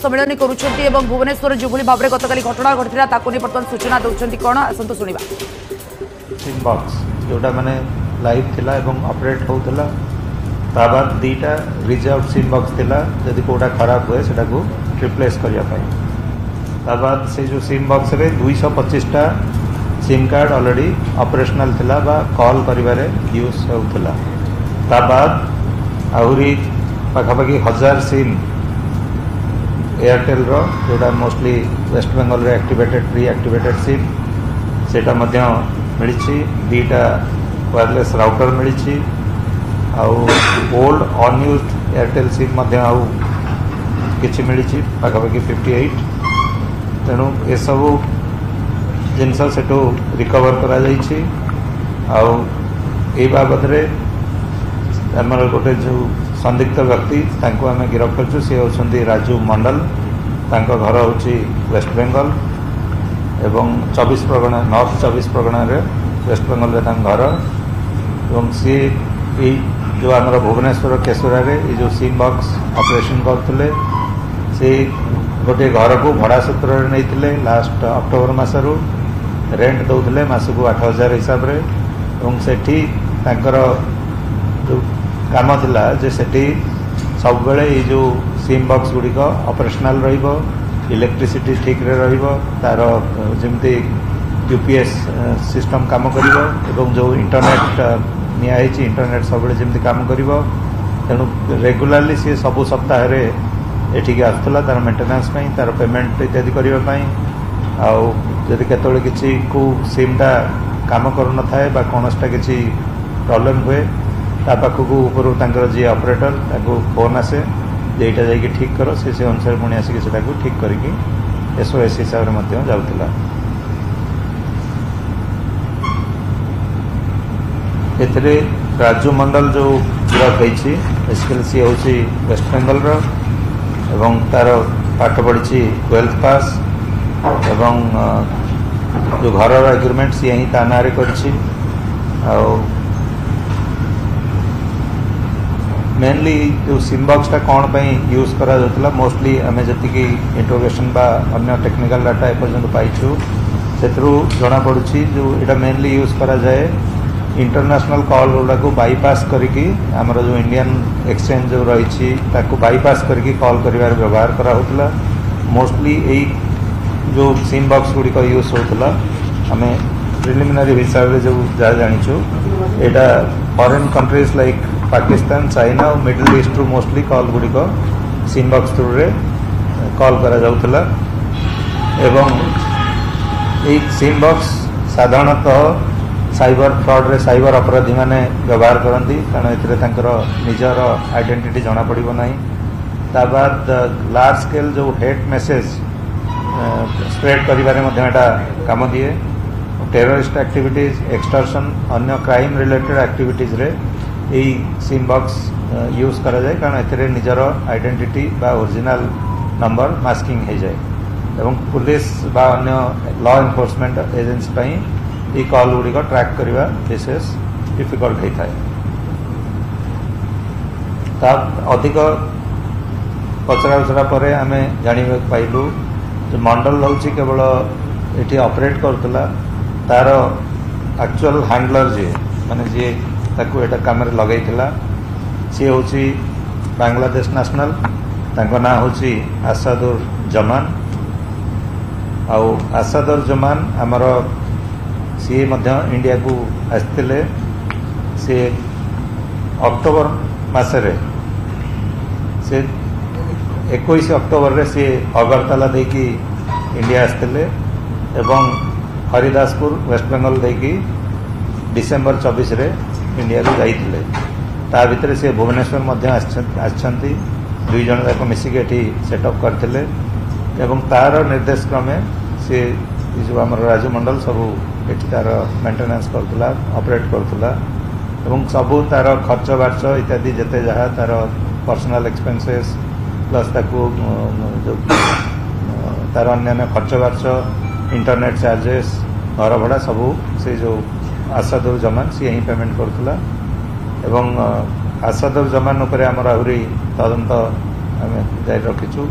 सम्मेलन करुँच भुवनेश्वर जो भाव में गतकाली घटना घटी ताकू बर्तमान सूचना दौरान कौन आसतु शुणा सिम बॉक्स जोटा माने लाइव थिला एवं ऑपरेट होउतला ता बाद दीटा रिजर्व सिम बॉक्स थिला यदि कोटा खराब हुए सेटा को रिप्लेस करिया पाई ता बाद से जो सिम बॉक्स रे 225 टा सिम कार्ड ऑलरेडी ऑपरेशनल थिला बा कॉल करिवारे यूज होउतला ता बाद आहुरी पाखापाखि 1000 सिम एयरटेल रो जोटा मोस्टली वेस्ट बेंगल रे एक्टिवेटेड प्री एक्टिवेटेड सिम सेटा मध्य मिली दीटा वायरलेस राउटर मिली ओल्ड अनयूज्ड एयरटेल सिम किछि मिली पाखापाखि 58 तेणु ये सब जिनस सेठू रिकवर करा जाइछि ए बाबद आमर गोटे जो संदिग्ध व्यक्ति तांको आम गिरफ्त कर सी होती राजू मंडल तांको घर होची वेस्ट बेंगल एवं 24 परगना नॉर्थ 24 परगना रे वेस्ट बेंगल रे घर एवं सी जो आमर भुवनेश्वर केशुरा रे जो सिम बॉक्स ऑपरेशन करते से गोटे घर को भड़ा सूत्र नहीं लास्ट अक्टोबर मसरू रेंट दौले मासक 8000 हिसाब रे एवं सेठी तांकर जो काम थिला जे सेठी सब बेले ये जो सिम बॉक्स गुड़िक ऑपरेशनल रहिबो इलेक्ट्रिसिटी ठीक रे रहिबो तार जेमती यूपीएस सिस्टम काम करिवो एवं जो इंटरनेट निया है इंटरनेट सब जमी काम कर तेणु रेगुलाली सी सब सप्ताह एठिक आसला तार मेंटेनेंस तार पेमेंट इत्यादि करने आदि केतले किसी को सिमटा काम करूँ कौनसा किसी प्रॉब्लम हुए ता पाखक ऊपर जी ऑपरेटर फोन आसे जे यहाँ जा ठीक कर से अनुसार पुणी आसिक ठीक करके एसओएस हिसाब से जाऊला एथिरे राजू मंडल जो गिरफ होती बेसिकली सी हूँ वेस्ट बेंगल एवं तार पाठ पढ़ी 12th पास एवं जो घर एग्रीमेंट सी ही ता ना कर मेनली जो सिम बॉक्सटा कौन पे यूज करा जाउतला मोस्टली आम जी इंट्रोगेशन बा अन्य टेक्निकल डाटा एपर्यंत पाइछु से जना पड़ी जो यहाँ मेनली यूज करा जाए इंटरनेशनल कॉल गुड़ा को बाईपास करके आमर जो इंडियन एक्सचेंज जो रही बाईपास करके कॉल करिवार व्यवहार करा होतला मोस्टली यही जो सिम बॉक्स गुड़िक यूज होतला आम प्रिलिमिनरी हिसाब से जो जहाँ जाचु यहाँ foreign countries like Pakistan China और मिडिल ईस्ट रु मोस्टली कॉल गुड़िक सिम बॉक्स थ्रू रे कॉल करा जाउतला एवं ये सिम बॉक्स साधारणतः साइबर फ्रॉड रे साइबर अपराधी माने व्यवहार करती कारण निजर आइडेंटिटी जना पड़ो ना बाद लार्ज स्केल जो हेट मेसेज स्प्रेड करिबारे काम दिए टेररिस्ट एक्टिविटीज एक्सटर्शन अन्य क्राइम रिलेटेड एक्टिविटीज रे यही सिम बॉक्स यूज करा जाए कारण एथिरे निजर आइडेंटिटी बा ओरिजिनल नंबर मास्किंग हो जाए एवं पुलिस बा अन्य लॉ एनफोर्समेंट एजेंसी ये कॉल गुड़िक ट्रैक करने विशेष डिफिकल्ट होता है अधिक पचरा उचरा पर आम जानवा पाइलु जो मंडल हूँ केवल ये ऑपरेट करुला तार एक्चुअल हैंडलर जी माने जी ताकू एटा काम लगे सी हूँ बांग्लादेश नेशनल ना हूँ आसादुर जमान आसादुर जमान आमर सी इंडिया को आसते सी अक्टोबर मसरे से 21 अक्टोबर रे सी अगरतला देकी इंडिया आसते एवं हरिदासपुर वेस्ट बेंगल देकी डिसेम्बर 24 रे इंडिया को जाइए ता भितर सी भुवनेश्वर आछंती दुई जन जाक मिसिक एठी सेटअप करथिले एवं तार निर्देश क्रमे सी जो आम राजू मंडल सबू एठी तार मेंटेनेंस करथुला ऑपरेट करथुला एवं सबू तार खर्च बार्च इत्यादि जेते जहाँ तार पर्सनल एक्सपेंसेस प्लस ताकू जो तार अन्य खर्च बार्च इंटरनेट चार्जेस घर भड़ा सबू से जो आसादुर जमान सी ही पेमेंट करथुला एवं आसादुर जमान उपर आमर आहरी तदंत आम जारी रखीचु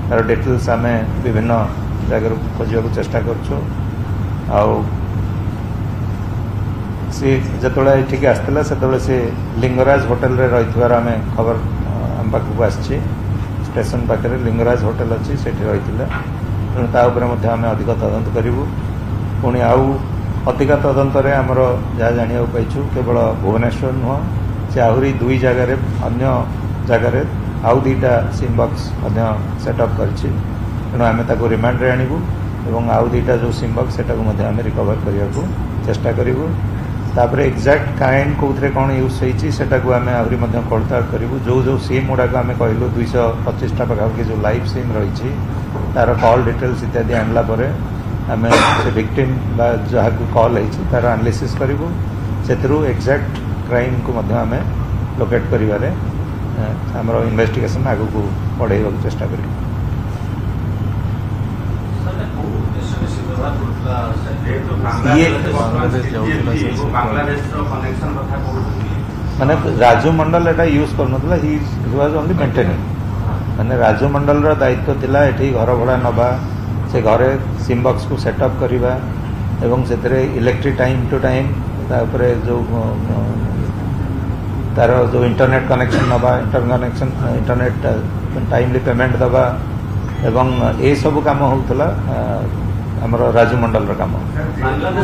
तार डिटेल्स आम विभिन्न जगह खोजा चेष्टा करूँ सी जो ये आसला से लिंगराज होटेल रे रही आम खबर आम पाखक आसी स्टेशन पाखे लिंगराज होटेल अच्छी से रही तेणु आम अधिक तदंत करूँ पुणी आउ अधिक तदंत आमर जहाँ जाना पाइछु केवल भुवनेश्वर नुह से आहरी 2 जगार अन्य जगार आउ 2टा सिम बॉक्स सेटअप करछि तेणु आम रिमांड रे आनिबु एवं आउ 2टा जो सिम बॉक्स सेटा को रिकवर करने को चेष्टा करूँ तापर एक्जाक्ट काइंड कौन कौन यूज होती आम आहरी खोलताड़ करूँ जो जो सिम गुड़ाक आम कहलु 225टा पाखापाखि जो लाइव सिम रही तार कॉल डिटेल्स इत्यादि आणला परे आम से विक्टिम बा जहाँ कॉल होती तार एनालिसिस करूँ से एक्जाक्ट क्राइम को आम लोकेट करिवारे हमरो इन्वेस्टिगेशन आगु को बढ़ाइबा चेष्टा करूँ माने राजू मंडल एटा यूज करनतला ही वाज ओनली मेंटेनिंग माने राजू मंडल रो दायित्व थिला एठी घर भड़ा नबा से घरे सिम बॉक्स को सेटअप करिबा एवं सेतरे इलेक्ट्रिक टाइम टू टाइम तापरे जो तार जो इंटरनेट कनेक्शन नबा इंटरनेट टाइमली पेमेंट दबा एवं ए सब काम होउतला हमर राजू मंडल काम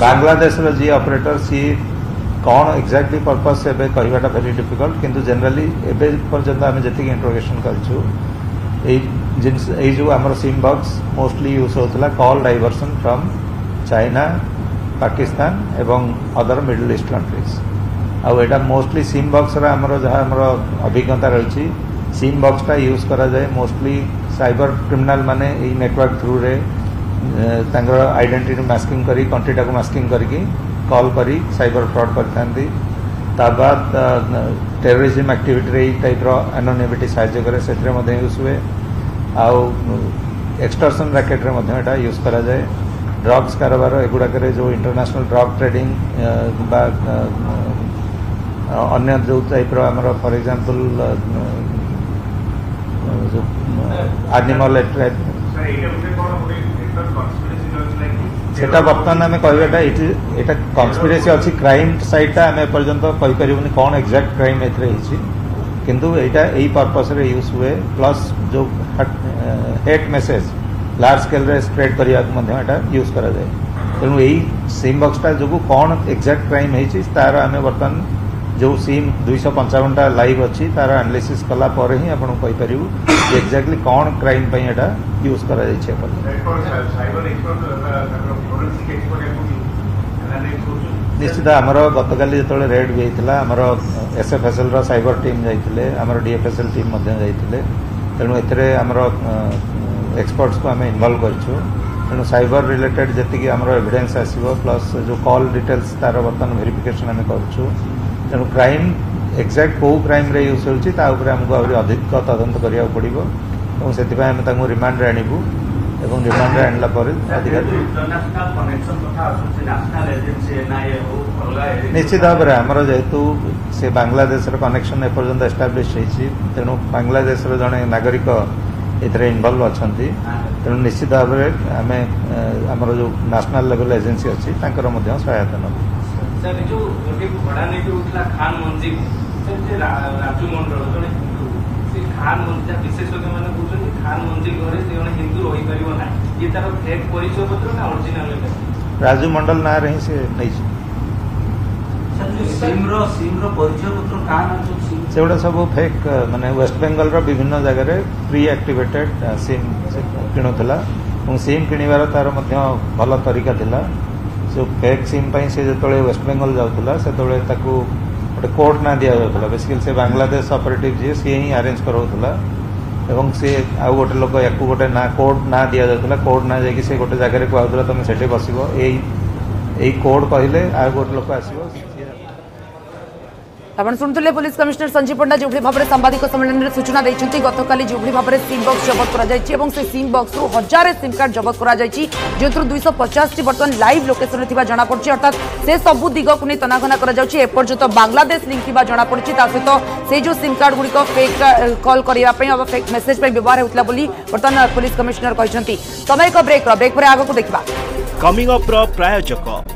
बांग्लादेश जी ऑपरेटर सी कौन एक्जाक्टली पर्पस से कहवाटा वेरी डिफिकल्ट किंतु जनरली एबे पर्यंत आम जी इंट्रोगेशन करूँ जो आमर सिम बॉक्स मोस्टली यूज होता call diversion from China Pakistan एवं अदर मिडिल ईस्ट कंट्रीज आटा मोस्टली सिम बॉक्स आमर जहाँ आमर अभिज्ञता रही सिम बॉक्सटा यूज करा जाए मोस्टली साइबर क्रिमिनाल माने नेटवर्क थ्रू रे आइडेंटिटी मास्किंग करी कंट्रीटा को मास्किंग करके कॉल करी साइबर फ्रॉड करते बाद टेररिज्म एक्टिविटी रे टाइप एनोनिमिटी साहाय्य करे से यूज हुए आउ एक्सटर्सन रैकेट रे एटा यूज करा जाए ड्रग्स कारोबार एगुड़ाक जो इंटरनेशनल ड्रग ट्रेडिंग बा अन्य जो टाइप आमर फॉर एग्जांपल जो एनिमल सेटा बर्तमान आम कहवाटा यहाँ कन्स्पिरेसी अच्छी क्राइम साइडटा आम एपर्यंत कहीपरूनी कौन एक्जाक्ट क्राइम किंतु यहाँ यही पर्पस रे यूज हुए प्लस जो हेट मेसेज लार्ज स्केल रे स्प्रेड करने यूज करा जाए तेणु यही सिम बॉक्सटा जो कौन एक्जाक्ट क्राइम होती तार आम बर्तमान जो सिम 255टा लाइव अच्छी तार एनालिसिस कला पर ही आपको कहीपर एक्जाक्टली कौन क्राइम यहाँ यूज करा निश्चित आमर गतकाली जो रेड भी होता आमर एसएफएसएल साइबर टीम जाते आमर डीएफएसएल टीम जाते तेणु एमर एक्सपर्ट्स को आम इनवल्व करूँ तेणु साइबर रिलेटेड जी आमर एविडेंस आसो प्लस जो कॉल डिटेल्स तार बर्तमान वेरिफिकेशन आम करूँ तेणु क्राइम एक्जाक्ट कौ क्राइम रे यूज होती आमको आहरी अधिक तदंत करा पड़ो और से रिमांड रे आनिबू एवं रिमांड रे आनला पर निश्चित भाव में आमर जेहेतु से बांग्लादेश कनेक्शन एपर्यंत एस्टाब्लीश होती तेणु बांग्लादेश जड़े नागरिक एथरे इनवल्व अच्छा तेणु निश्चित भाव में आम आमर जो नेशनल लेवल एजेंसी अच्छी सहायता नबू सर जो भड़ा नहीं खान मंजी राजू मंडल जड़े हिंदू से खान मंजी विशेषज्ञ मैंने कहते खान मंजी घरे से जड़े हिंदू रही पार ना ये तार फेक परिचय पत्र ना ओरिजिनल राजू मंडल ना रही से नहीं सेगुड़ा सब फेक माने वेस्ट बेंगल विभिन्न जगह प्री एक्टिवेटेड सिम किणुला सिम किणवार तार भल तरीका थिला जो फेक सिम से जो वेस्ट बेंगल जाऊला से गोटे कोड ना दि जाऊला बेसिकली से बांग्लादेश ऑपरेटिव जी सी ही अरेंज कराऊला एवं सी आउ गोटे लोक या गोटे ना कोड ना दि जाऊला कोड ना जाकि से गोटे जगह कहूला तुम से बसब यही कोड कहले आ गोटे लोक आसो आपण शुणुले पुलिस कमिशनर संजीव पंडा जो भाव में सांबादिक सम्मेलन में सूचना देते गतकाली जो भाव में सिम बक्स जबत कर सिम बक्स रु 1000 सिम कार्ड जबत कर जो 250 बर्तमान लाइव लोकेशन जमापड़ी अर्थात से सबू दिग को नहीं तनाघना करपर्यंत बांग्लादेश लिंक थी जमापड़ी सहित से जो सिम कार्ड गुड़िक फेक कॉल करने फेक मेसेज व्यवहार होता बर्तमान पुलिस कमिशनर कहते समय एक ब्रेक पर आग को देखा कमिंग अप प्रायोजक